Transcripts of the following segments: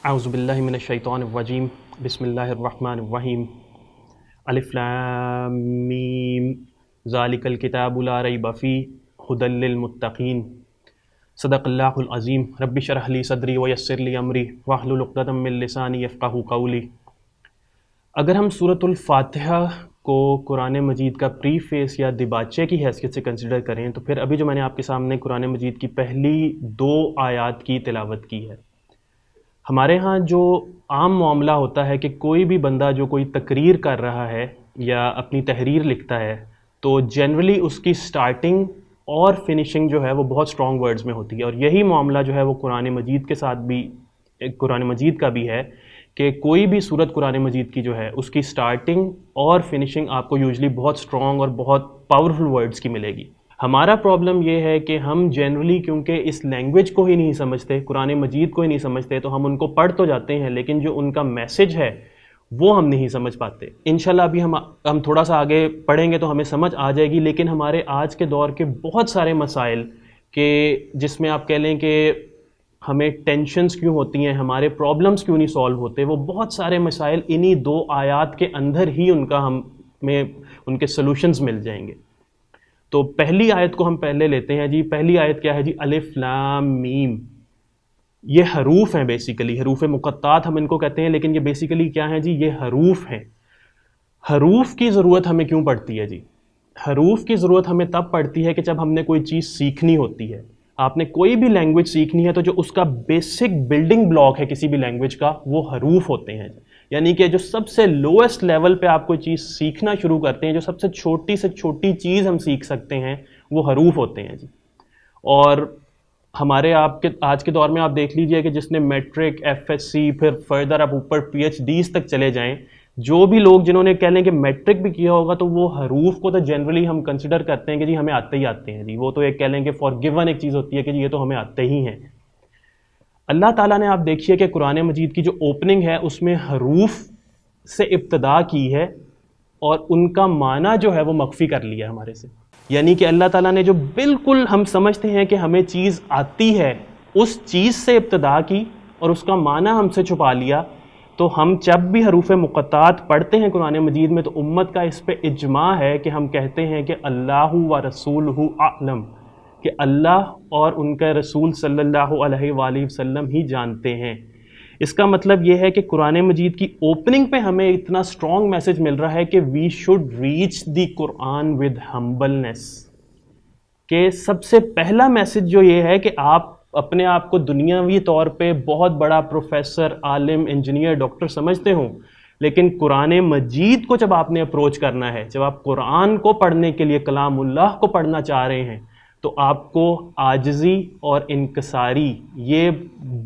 اعوذ باللہ من الشیطان الرجیم بسم اللہ الرحمن الرحیم الف لام میم ذالک الکتاب لا ریب فیہ ھدی للمتقین صدق اللہ العظیم رب اشرح لی صدری ویسر لی امری واحلل عقدۃ من لسانی یفقہوا قولی۔ اگر ہم سورۃ الفاتحہ کو قرآن مجید کا پری فیس یا دباچے کی حیثیت سے کنسیڈر کریں تو پھر ابھی جو میں نے آپ کے سامنے قرآن مجید کی پہلی 2 آیات کی تلاوت کی ہے، ہمارے ہاں جو عام معاملہ ہوتا ہے کہ کوئی بھی بندہ جو کوئی تقریر کر رہا ہے یا اپنی تحریر لکھتا ہے تو جنرلی اس کی سٹارٹنگ اور فنیشنگ جو ہے وہ بہت سٹرونگ ورڈز میں ہوتی ہے، اور یہی معاملہ جو ہے وہ قرآن مجید کے ساتھ بھی قرآن مجید کا بھی ہے کہ کوئی بھی سورت قرآن مجید کی جو ہے اس کی سٹارٹنگ اور فنیشنگ آپ کو یوزلی بہت سٹرونگ اور بہت پاورفل ورڈز کی ملے گی۔ ہمارا پرابلم یہ ہے کہ ہم جنرلی کیونکہ اس لینگویج کو ہی نہیں سمجھتے، قرآن مجید کو ہی نہیں سمجھتے، تو ہم ان کو پڑھ تو جاتے ہیں لیکن جو ان کا میسج ہے وہ ہم نہیں سمجھ پاتے۔ انشاءاللہ ابھی ہم تھوڑا سا آگے پڑھیں گے تو ہمیں سمجھ آ جائے گی، لیکن ہمارے آج کے دور کے بہت سارے مسائل کہ جس میں آپ کہہ لیں کہ ہمیں ٹینشنز کیوں ہوتی ہیں، ہمارے پرابلمز کیوں نہیں سالو ہوتے، وہ بہت سارے مسائل انہی 2 آیات کے اندر ہی ہمیں ان کے سلوشنز مل جائیں گے۔ تو پہلی آیت کو ہم پہلے لیتے ہیں جی۔ پہلی آیت کیا ہے جی؟ الف لام میم۔ یہ حروف ہیں، بیسیکلی حروف مقطعات ہم ان کو کہتے ہیں، لیکن یہ بیسیکلی کیا ہیں جی؟ یہ حروف ہیں۔ حروف کی ضرورت ہمیں کیوں پڑتی ہے جی؟ حروف کی ضرورت ہمیں تب پڑتی ہے کہ جب ہم نے کوئی چیز سیکھنی ہوتی ہے۔ آپ نے کوئی بھی لینگویج سیکھنی ہے تو جو اس کا بیسک بلڈنگ بلاک ہے کسی بھی لینگویج کا وہ حروف ہوتے ہیں، یعنی کہ جو سب سے لوئسٹ لیول پہ آپ کوئی چیز سیکھنا شروع کرتے ہیں، جو سب سے چھوٹی چیز ہم سیکھ سکتے ہیں وہ حروف ہوتے ہیں جی۔ اور ہمارے آج کے دور میں آپ دیکھ لیجئے کہ جس نے میٹرک، ایف ایس سی، پھر فردر آپ اوپر پی ایچ ڈیز تک چلے جائیں، جو بھی لوگ جنہوں نے کہہ لیں کہ میٹرک بھی کیا ہوگا تو وہ حروف کو تو جنرلی ہم کنسیڈر کرتے ہیں کہ جی ہمیں آتے ہی آتے ہیں جی، وہ تو ایک کہہ لیں کہ فار گیون ایک چیز ہوتی ہے کہ جی یہ تو ہمیں آتے ہی ہیں۔ اللہ تعالیٰ نے آپ دیکھیے کہ قرآن مجید کی جو اوپننگ ہے اس میں حروف سے ابتدا کی ہے اور ان کا معنی جو ہے وہ مخفی کر لیا ہمارے سے، یعنی کہ اللہ تعالیٰ نے جو بالکل ہم سمجھتے ہیں کہ ہمیں چیز آتی ہے اس چیز سے ابتدا کی اور اس کا معنی ہم سے چھپا لیا۔ تو ہم جب بھی حروف مقطعات پڑھتے ہیں قرآن مجید میں تو امت کا اس پہ اجماع ہے کہ ہم کہتے ہیں کہ اللہ و رسولہ اعلم، کہ اللہ اور ان کے رسول صلی اللہ علیہ وآلہ وسلم ہی جانتے ہیں۔ اس کا مطلب یہ ہے کہ قرآن مجید کی اوپننگ پہ ہمیں اتنا سٹرونگ میسج مل رہا ہے کہ we should reach the Quran with humbleness, کہ سب سے پہلا میسج جو یہ ہے کہ آپ اپنے آپ کو دنیاوی طور پہ بہت بڑا پروفیسر، عالم، انجینئر، ڈاکٹر سمجھتے ہوں، لیکن قرآن مجید کو جب آپ نے اپروچ کرنا ہے، جب آپ قرآن کو پڑھنے کے لیے کلام اللہ کو پڑھنا چاہ رہے ہیں تو آپ کو عاجزی اور انکساری، یہ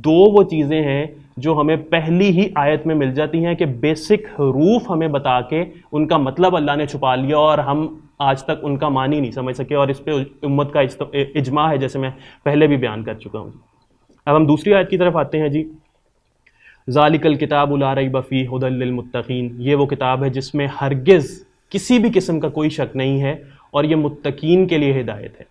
2 وہ چیزیں ہیں جو ہمیں پہلی ہی آیت میں مل جاتی ہیں کہ بیسک حروف ہمیں بتا کے ان کا مطلب اللہ نے چھپا لیا اور ہم آج تک ان کا معنی نہیں سمجھ سکے، اور اس پہ امت کا اجماع ہے جیسے میں پہلے بھی بیان کر چکا ہوں۔ اب ہم دوسری آیت کی طرف آتے ہیں جی۔ ذالک الکتاب لا ریب فیہ ھدی للمتقین، یہ وہ کتاب ہے جس میں ہرگز کسی بھی قسم کا کوئی شک نہیں ہے اور یہ متقین کے لیے ہدایت ہے۔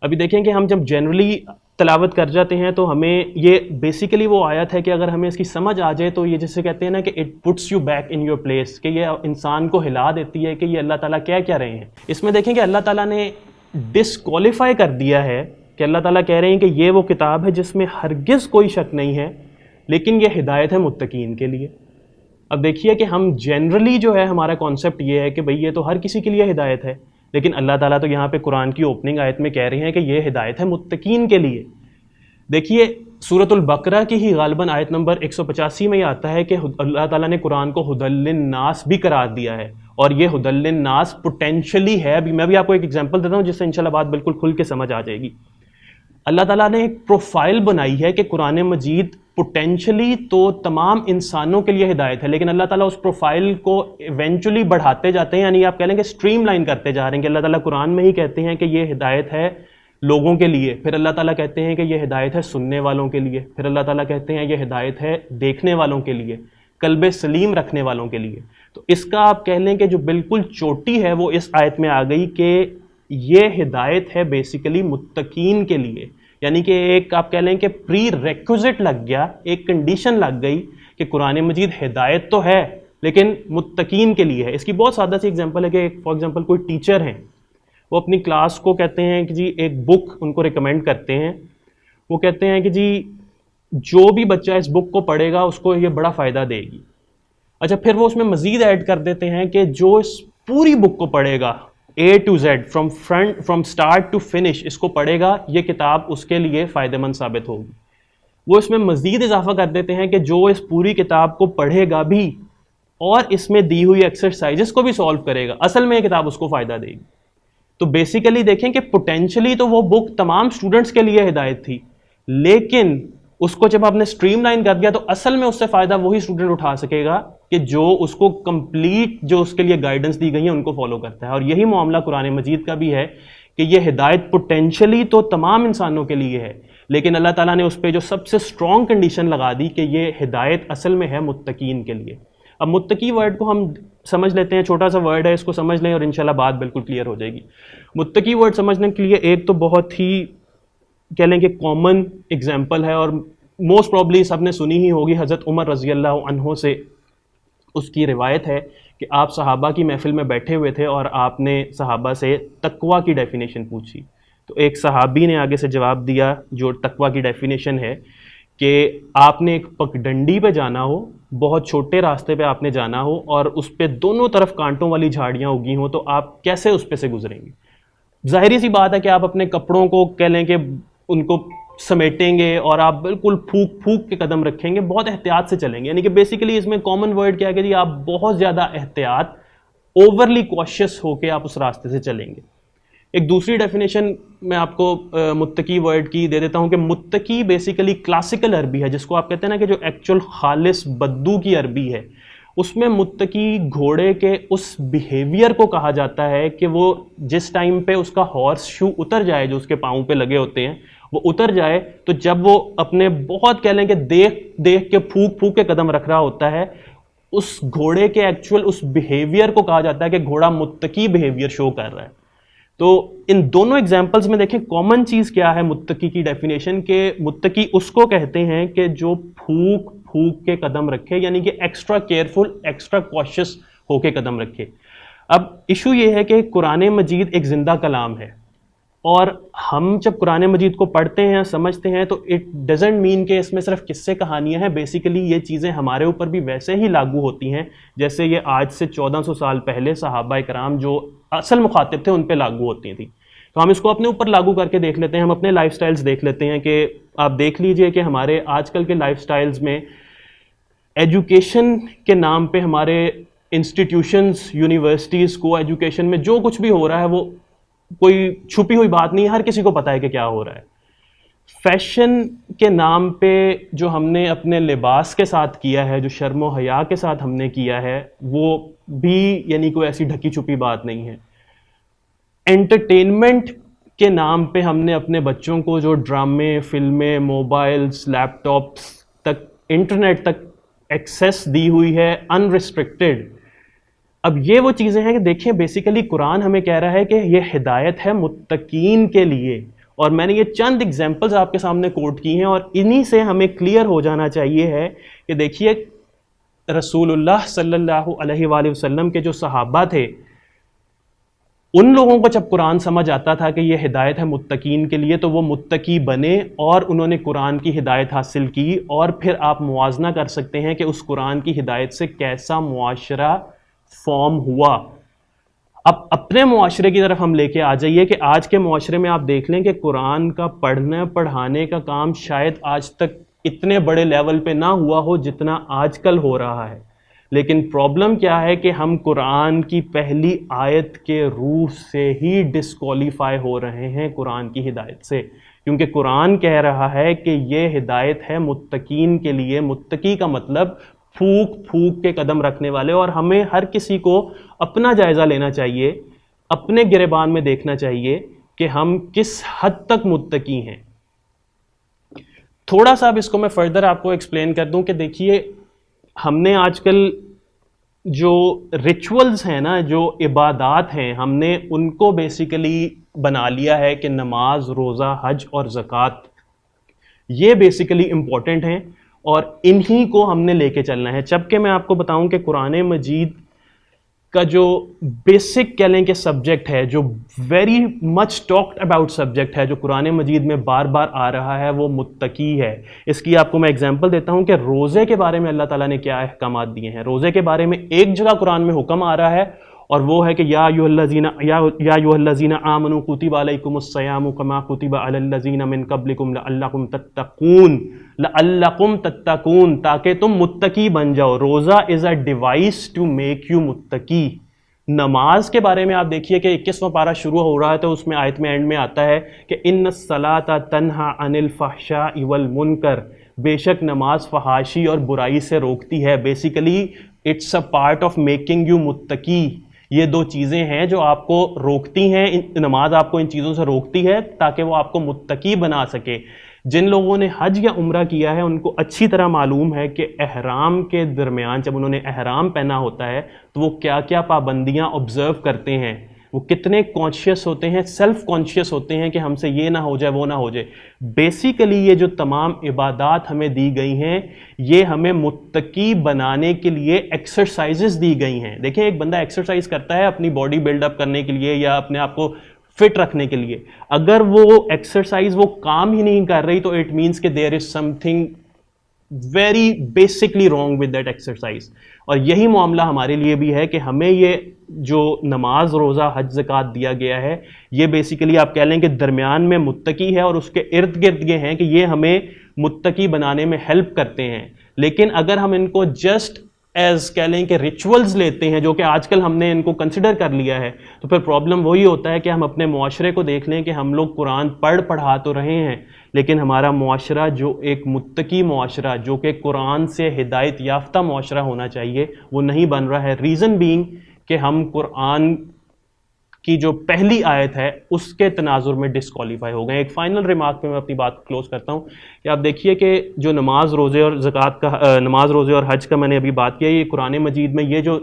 ابھی دیکھیں کہ ہم جب جنرلی تلاوت کر جاتے ہیں تو ہمیں یہ بیسیکلی وہ آیت ہے کہ اگر ہمیں اس کی سمجھ آ جائے تو یہ جسے کہتے ہیں نا کہ it puts you back in your place, کہ یہ انسان کو ہلا دیتی ہے کہ یہ اللہ تعالیٰ کیا رہے ہیں۔ اس میں دیکھیں کہ اللہ تعالیٰ نے ڈسکوالیفائی کر دیا ہے کہ اللہ تعالیٰ کہہ رہے ہیں کہ یہ وہ کتاب ہے جس میں ہرگز کوئی شک نہیں ہے، لیکن یہ ہدایت ہے متقین کے لیے۔ اب دیکھیے کہ ہم جنرلی جو ہے ہمارا کانسیپٹ یہ ہے کہ بھئی یہ تو ہر کسی کے لیے ہدایت ہے، لیکن اللہ تعالیٰ تو یہاں پہ قرآن کی اوپننگ آیت میں کہہ رہے ہیں کہ یہ ہدایت ہے متقین کے لیے۔ دیکھیے سورۃ البقرہ کی ہی غالباً آیت نمبر 185 میں یہ آتا ہے کہ اللہ تعالیٰ نے قرآن کو ھدی للناس بھی قرار دیا ہے، اور یہ ھدی للناس پوٹینشلی ہے۔ میں بھی آپ کو ایک ایگزامپل دیتا ہوں جس سے انشاءاللہ بات بالکل کھل کے سمجھ آ جائے گی۔ اللہ تعالیٰ نے ایک پروفائل بنائی ہے کہ قرآن مجید پوٹینشلی تو تمام انسانوں کے لیے ہدایت ہے، لیکن اللہ تعالیٰ اس پروفائل کو ایونچولی بڑھاتے جاتے ہیں، یعنی آپ کہہ لیں کہ اسٹریم لائن کرتے جا رہے ہیں کہ اللہ تعالیٰ قرآن میں ہی کہتے ہیں کہ یہ ہدایت ہے لوگوں کے لیے، پھر اللہ تعالیٰ کہتے ہیں کہ یہ ہدایت ہے سننے والوں کے لیے، پھر اللہ تعالیٰ کہتے ہیں یہ ہدایت ہے دیکھنے والوں کے لیے، قلب سلیم رکھنے والوں کے لیے۔ تو اس کا آپ کہہ لیں کہ جو بالکل چوٹی ہے وہ اس آیت میں آ گئی کہ یہ ہدایت ہے بیسیکلی متقین کے لیے، یعنی کہ ایک آپ کہہ لیں کہ پری ریکوزٹ لگ گیا, ایک کنڈیشن لگ گئی کہ قرآن مجید ہدایت تو ہے لیکن متقین کے لیے ہے. اس کی بہت سادہ سی ایگزامپل ہے کہ فار ایگزامپل کوئی ٹیچر ہیں, وہ اپنی کلاس کو کہتے ہیں کہ جی ایک بک ان کو ریکمینڈ کرتے ہیں, وہ کہتے ہیں کہ جی جو بھی بچہ اس بک کو پڑھے گا اس کو یہ بڑا فائدہ دے گی. اچھا پھر وہ اس میں مزید ایڈ کر دیتے ہیں کہ جو اس پوری بک کو پڑھے گا A to Z from start to finish اس کو پڑھے گا, یہ کتاب اس کے لیے فائدہ مند ثابت ہوگی. وہ اس میں مزید اضافہ کر دیتے ہیں کہ جو اس پوری کتاب کو پڑھے گا بھی اور اس میں دی ہوئی ایکسرسائزز کو بھی سالو کرے گا, اصل میں یہ کتاب اس کو فائدہ دے گی. تو بیسیکلی دیکھیں کہ پوٹینشلی تو وہ بک تمام اسٹوڈنٹس کے لیے ہدایت تھی, لیکن اس کو جب آپ نے اسٹریم لائن کر دیا تو اصل میں اس سے فائدہ وہی اسٹوڈنٹ اٹھا سکے گا کہ جو اس کو کمپلیٹ جو اس کے لیے گائیڈنس دی گئی ہے ان کو فالو کرتا ہے. اور یہی معاملہ قرآن مجید کا بھی ہے کہ یہ ہدایت پوٹینشلی تو تمام انسانوں کے لیے ہے, لیکن اللہ تعالیٰ نے اس پہ جو سب سے اسٹرانگ کنڈیشن لگا دی کہ یہ ہدایت اصل میں ہے متقین کے لیے. اب متقی ورڈ کو ہم سمجھ لیتے ہیں, چھوٹا سا ورڈ ہے, اس کو سمجھ لیں اور انشاءاللہ بات بالکل کلیئر ہو جائے گی. متقی ورڈ سمجھنے کے لیے ایک تو بہت ہی کہہ لیں کہ کامن ایگزامپل ہے اور موسٹ پرابلی سب نے سنی ہی ہوگی, حضرت عمر رضی اللہ عنہ سے اس کی روایت ہے کہ آپ صحابہ کی محفل میں بیٹھے ہوئے تھے اور آپ نے صحابہ سے تقویٰ کی ڈیفینیشن پوچھی. تو ایک صحابی نے آگے سے جواب دیا جو تقویٰ کی ڈیفینیشن ہے کہ آپ نے ایک پگڈنڈی پہ جانا ہو, بہت چھوٹے راستے پہ آپ نے جانا ہو اور اس پہ دونوں طرف کانٹوں والی جھاڑیاں اگی ہوں, تو آپ کیسے اس پہ سے گزریں گے؟ ظاہری سی بات ہے کہ آپ اپنے کپڑوں کو کہہ لیں کہ ان کو سمیٹیں گے اور آپ بالکل پھونک پھونک کے قدم رکھیں گے, بہت احتیاط سے چلیں گے. یعنی کہ بیسیکلی اس میں کامن ورڈ کیا ہے کہ جی آپ بہت زیادہ احتیاط, اوورلی کوشش ہو کے آپ اس راستے سے چلیں گے. ایک دوسری ڈیفینیشن میں آپ کو متقی ورڈ کی دے دیتا ہوں کہ متقی بیسیکلی کلاسیکل عربی ہے, جس کو آپ کہتے ہیں نا کہ جو ایکچوئل خالص بدو کی عربی ہے, اس میں متقی گھوڑے کے اس بیہیویئر کو کہا جاتا ہے کہ وہ جس ٹائم پہ اس کا ہارس شو اتر جائے, جو اس کے پاؤں پہ لگے ہوتے ہیں وہ اتر جائے, تو جب وہ اپنے بہت کہہ لیں کہ دیکھ کے پھونک پھونک کے قدم رکھ رہا ہوتا ہے, اس گھوڑے کے ایکچوئل اس بیہیویئر کو کہا جاتا ہے کہ گھوڑا متقی بیہیویئر شو کر رہا ہے. تو ان دونوں ایگزامپلس میں دیکھیں کامن چیز کیا ہے متقی کی ڈیفینیشن, کہ متقی اس کو کہتے ہیں کہ جو پھونک پھونک کے قدم رکھے, یعنی کہ ایکسٹرا کیئرفل, ایکسٹرا کوشش ہو کے قدم رکھے. اب ایشو یہ ہے کہ قرآن مجید ایک زندہ کلام ہے, اور ہم جب قرآن مجید کو پڑھتے ہیں سمجھتے ہیں تو اٹ ڈزنٹ مین کہ اس میں صرف قصے کہانیاں ہیں. بیسیکلی یہ چیزیں ہمارے اوپر بھی ویسے ہی لاگو ہوتی ہیں جیسے یہ آج سے 1400 سال پہلے صحابہ کرام جو اصل مخاطب تھے ان پہ لاگو ہوتی تھیں. تو ہم اس کو اپنے اوپر لاگو کر کے دیکھ لیتے ہیں, ہم اپنے لائف سٹائلز دیکھ لیتے ہیں کہ آپ دیکھ لیجئے کہ ہمارے آج کل کے لائف سٹائلز میں ایجوکیشن کے نام پہ ہمارے انسٹیٹیوشنز, یونیورسٹیز, کو ایجوکیشن میں جو کچھ بھی ہو رہا ہے وہ کوئی چھپی ہوئی بات نہیں ہے, ہر کسی کو پتہ ہے کہ کیا ہو رہا ہے. فیشن کے نام پہ جو ہم نے اپنے لباس کے ساتھ کیا ہے, جو شرم و حیا کے ساتھ ہم نے کیا ہے, وہ بھی یعنی کوئی ایسی ڈھکی چھپی بات نہیں ہے. انٹرٹینمنٹ کے نام پہ ہم نے اپنے بچوں کو جو ڈرامے, فلمیں, موبائلز, لیپ ٹاپس تک, انٹرنیٹ تک ایکسیس دی ہوئی ہے ان ریسٹرکٹیڈ. اب یہ وہ چیزیں ہیں کہ دیکھیں بیسیکلی قرآن ہمیں کہہ رہا ہے کہ یہ ہدایت ہے متقین کے لیے, اور میں نے یہ چند ایگزامپلز آپ کے سامنے کوٹ کی ہیں, اور انہی سے ہمیں کلیئر ہو جانا چاہیے ہے کہ دیکھیے رسول اللہ صلی اللہ علیہ وآلہ وسلم کے جو صحابہ تھے, ان لوگوں کو جب قرآن سمجھ آتا تھا کہ یہ ہدایت ہے متقین کے لیے تو وہ متقی بنے اور انہوں نے قرآن کی ہدایت حاصل کی. اور پھر آپ موازنہ کر سکتے ہیں کہ اس قرآن کی ہدایت سے کیسا معاشرہ فارم ہوا. اب اپنے معاشرے کی طرف ہم لے کے آ جائیے کہ آج کے معاشرے میں آپ دیکھ لیں کہ قرآن کا پڑھنے پڑھانے کا کام شاید آج تک اتنے بڑے لیول پہ نہ ہوا ہو جتنا آج کل ہو رہا ہے. لیکن پرابلم کیا ہے کہ ہم قرآن کی پہلی آیت کے روح سے ہی ڈسکوالیفائی ہو رہے ہیں قرآن کی ہدایت سے, کیونکہ قرآن کہہ رہا ہے کہ یہ ہدایت ہے متقین کے لیے. متقی کا مطلب پھونک پھونک کے قدم رکھنے والے, اور ہمیں ہر کسی کو اپنا جائزہ لینا چاہیے, اپنے گریبان میں دیکھنا چاہیے کہ ہم کس حد تک متقی ہیں. تھوڑا سا اب اس کو میں فردر آپ کو ایکسپلین کر دوں کہ دیکھیے ہم نے آج کل جو ریچولز ہیں نا, جو عبادات ہیں, ہم نے ان کو بیسیکلی بنا لیا ہے کہ نماز، روزہ، حج اور زکوٰۃ یہ بیسیکلی امپورٹنٹ ہیں اور انہی کو ہم نے لے کے چلنا ہے. جبکہ میں آپ کو بتاؤں کہ قرآن مجید کا جو بیسک کہہ لیں کہ سبجیکٹ ہے، جو very much talked about subject ہے، جو قرآن مجید میں بار بار آ رہا ہے، وہ متقی ہے. اس کی آپ کو میں اگزامپل دیتا ہوں کہ روزے کے بارے میں اللہ تعالیٰ نے کیا احکامات دیے ہیں. روزے کے بارے میں ایک جگہ قرآن میں حکم آ رہا ہے اور وہ ہے کہ یا ایھا الذین آمنوا کتب علیکم الصیام کما کتب علی الذین من قبلکم لعلکم تتقون، تاکہ تم متقی بن جاؤ. روزہ is a device to make you متقی. نماز کے بارے میں آپ دیکھیے کہ 21واں پارہ شروع ہو رہا ہے تو اس میں آیت میں اینڈ میں آتا ہے کہ ان الصلاۃ تنہی عن الفحشاء والمنکر، بے شک نماز فحاشی اور برائی سے روکتی ہے. Basically it's a part of making you متقی. یہ دو چیزیں ہیں جو آپ کو روکتی ہیں، نماز آپ کو ان چیزوں سے روکتی ہے تاکہ وہ آپ کو متقی بنا سکے. جن لوگوں نے حج یا عمرہ کیا ہے ان کو اچھی طرح معلوم ہے کہ احرام کے درمیان جب انہوں نے احرام پہنا ہوتا ہے تو وہ کیا کیا پابندیاں آبزرو کرتے ہیں، وہ کتنے کانشیس ہوتے ہیں، سیلف کانشیس ہوتے ہیں کہ ہم سے یہ نہ ہو جائے، وہ نہ ہو جائے. بیسیکلی یہ جو تمام عبادات ہمیں دی گئی ہیں یہ ہمیں متقی بنانے کے لیے ایکسرسائزز دی گئی ہیں. دیکھیں ایک بندہ ایکسرسائز کرتا ہے اپنی باڈی بلڈ اپ کرنے کے لیے یا اپنے آپ کو فٹ رکھنے کے لیے، اگر وہ ایکسرسائز وہ کام ہی نہیں کر رہی تو اٹ مینس کہ there is something very basically wrong with that exercise. اور یہی معاملہ ہمارے لیے بھی ہے کہ ہمیں یہ جو نماز، روزہ، حج، زکوٰۃ دیا گیا ہے یہ بیسیکلی آپ کہہ لیں کہ درمیان میں متقی ہے اور اس کے ارد گرد یہ ہیں کہ یہ ہمیں متقی بنانے میں ہیلپ کرتے ہیں. لیکن اگر ہم ان کو جسٹ ایز کہہ لیں کہ ریچولز لیتے ہیں، جو کہ آج کل ہم نے ان کو کنسیڈر کر لیا ہے، تو پھر پرابلم وہی ہوتا ہے کہ ہم اپنے معاشرے کو دیکھ لیں کہ ہم لوگ قرآن پڑھا تو رہے ہیں لیکن ہمارا معاشرہ جو ایک متقی معاشرہ، جو کہ قرآن سے ہدایت یافتہ معاشرہ ہونا چاہیے، وہ نہیں بن رہا ہے. ریزن بینگ کہ ہم قرآن کی جو پہلی آیت ہے اس کے تناظر میں ڈسکوالیفائی ہو گئے. ایک فائنل ریمارک پہ میں اپنی بات کلوز کرتا ہوں کہ آپ دیکھیے کہ جو نماز، روزے اور زکوٰۃ کا، نماز، روزے اور حج کا میں نے ابھی بات کیا، یہ قرآن مجید میں یہ جو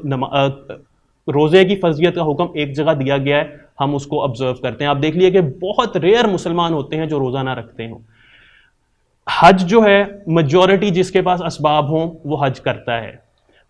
روزے کی فرضیت کا حکم ایک جگہ دیا گیا ہے ہم اس کو آبزرو کرتے ہیں. آپ دیکھ لیے کہ بہت ریئر مسلمان ہوتے ہیں جو روزہ نہ رکھتے ہوں. حج جو ہے میجورٹی جس کے پاس اسباب ہوں وہ حج کرتا ہے.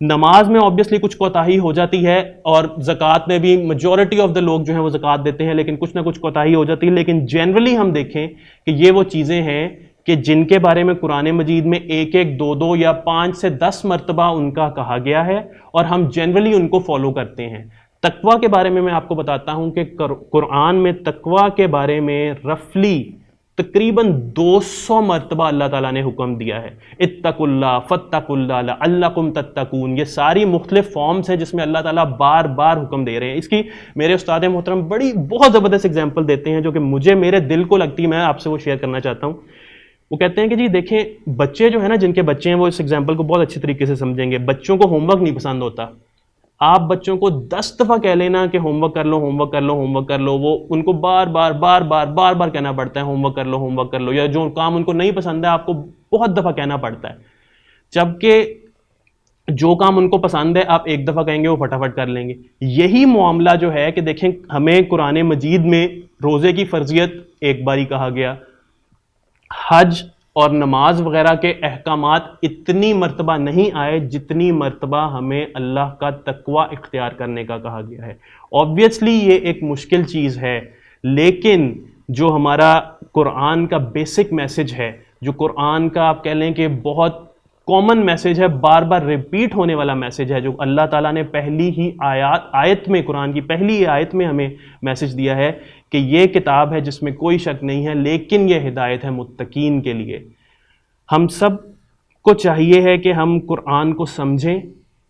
نماز میں آبویسلی کچھ کوتاہی ہو جاتی ہے اور زکوٰۃ میں بھی میجورٹی آف دا لوگ جو ہیں وہ زکوٰۃ دیتے ہیں لیکن کچھ نہ کچھ کوتاہی ہو جاتی ہے. لیکن جنرلی ہم دیکھیں کہ یہ وہ چیزیں ہیں کہ جن کے بارے میں قرآن مجید میں ایک ایک، دو دو یا 5 سے 10 مرتبہ ان کا کہا گیا ہے اور ہم جنرلی ان کو فالو کرتے ہیں. تقویٰ کے بارے میں آپ کو بتاتا ہوں کہ قرآن میں تقویٰ کے بارے میں رفلی تقریباً 200 مرتبہ اللہ تعالیٰ نے حکم دیا ہے. اتقوا اللہ فاتقوا اللہ لعلکم تتقون. یہ ساری مختلف فارمز ہیں جس میں اللہ تعالیٰ بار بار حکم دے رہے ہیں. اس کی میرے استاد محترم بہت زبردست اگزامپل دیتے ہیں جو کہ مجھے میرے دل کو لگتی ہے، میں آپ سے وہ شیئر کرنا چاہتا ہوں. وہ کہتے ہیں کہ جی دیکھیں بچے جو ہے نا، جن کے بچے ہیں وہ اس ایگزامپل کو بہت اچھی طریقے سے سمجھیں گے. بچوں کو ہوم ورک نہیں پسند ہوتا. آپ بچوں کو 10 دفعہ کہہ لینا کہ ہوم ورک کر لو، ہوم ورک کر لو، ہوم ورک کر لو، وہ ان کو بار بار کہنا پڑتا ہے ہوم ورک کر لو، ہوم ورک کر لو. یا جو کام ان کو نہیں پسند ہے آپ کو بہت دفعہ کہنا پڑتا ہے. جبکہ جو کام ان کو پسند ہے آپ ایک دفعہ کہیں گے وہ فٹافٹ کر لیں گے. یہی معاملہ جو ہے کہ دیکھیں ہمیں قرآن مجید میں روزے کی فرضیت ایک باری کہا گیا، حج اور نماز وغیرہ کے احکامات اتنی مرتبہ نہیں آئے جتنی مرتبہ ہمیں اللہ کا تقویٰ اختیار کرنے کا کہا گیا ہے. آبویسلی یہ ایک مشکل چیز ہے لیکن جو ہمارا قرآن کا بیسک میسج ہے، جو قرآن کا آپ کہہ لیں کہ بہت کامن میسج ہے، بار بار ریپیٹ ہونے والا میسج ہے، جو اللہ تعالیٰ نے پہلی ہی آیت میں، قرآن کی پہلی آیت میں ہمیں میسج دیا ہے کہ یہ کتاب ہے جس میں کوئی شک نہیں ہے لیکن یہ ہدایت ہے متقین کے لیے. ہم سب کو چاہیے ہے کہ ہم قرآن کو سمجھیں،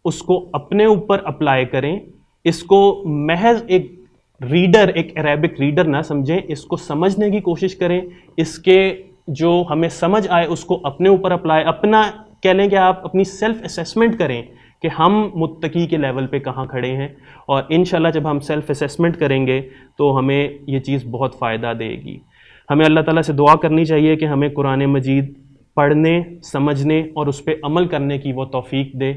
اس کو اپنے اوپر اپلائی کریں، اس کو محض ایک ریڈر، ایک عربک ریڈر نہ سمجھیں، اس کو سمجھنے کی کوشش کریں، اس کے جو ہمیں سمجھ آئے اس کو اپنے اوپر اپلائی، اپنا کہہ لیں کہ آپ اپنی سیلف اسیسمنٹ کریں کہ ہم متقی کے لیول پہ کہاں کھڑے ہیں. اور انشاءاللہ جب ہم سیلف اسیسمنٹ کریں گے تو ہمیں یہ چیز بہت فائدہ دے گی. ہمیں اللہ تعالیٰ سے دعا کرنی چاہیے کہ ہمیں قرآن مجید پڑھنے، سمجھنے اور اس پہ عمل کرنے کی وہ توفیق دے.